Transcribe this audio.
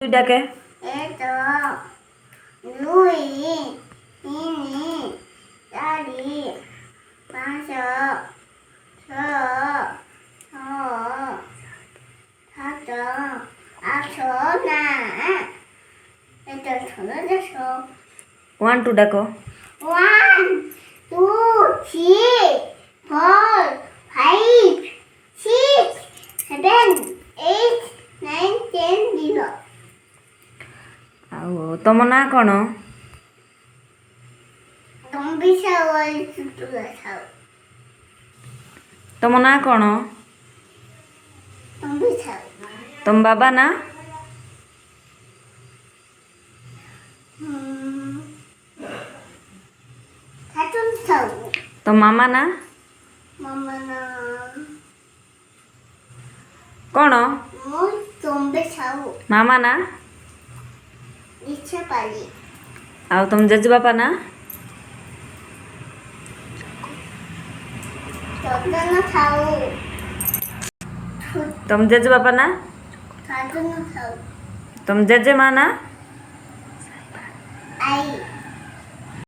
তুই ডাকে এক দুই তিন চারি পাঁচ ছয় সাত আট না এটা ছোট দেশ 1 2 ডাকো 1 2 3 4 5 6 7 8 9 10 11 ଆଉ ତମ ନାଁ କ'ଣ? ତମ ନାଁ କ'ଣ? ତମ ବାବା ନାଁ? ତମ ମାମା ନାଁ? କ'ଣ? ମାମା ନାଁ? ଆଉ ତମ ଜେଜେବାପା ନାଁ? ତମ ଜେଜେବାପା ନାଁ? ତମ ଜେଜେମା ନାଁ?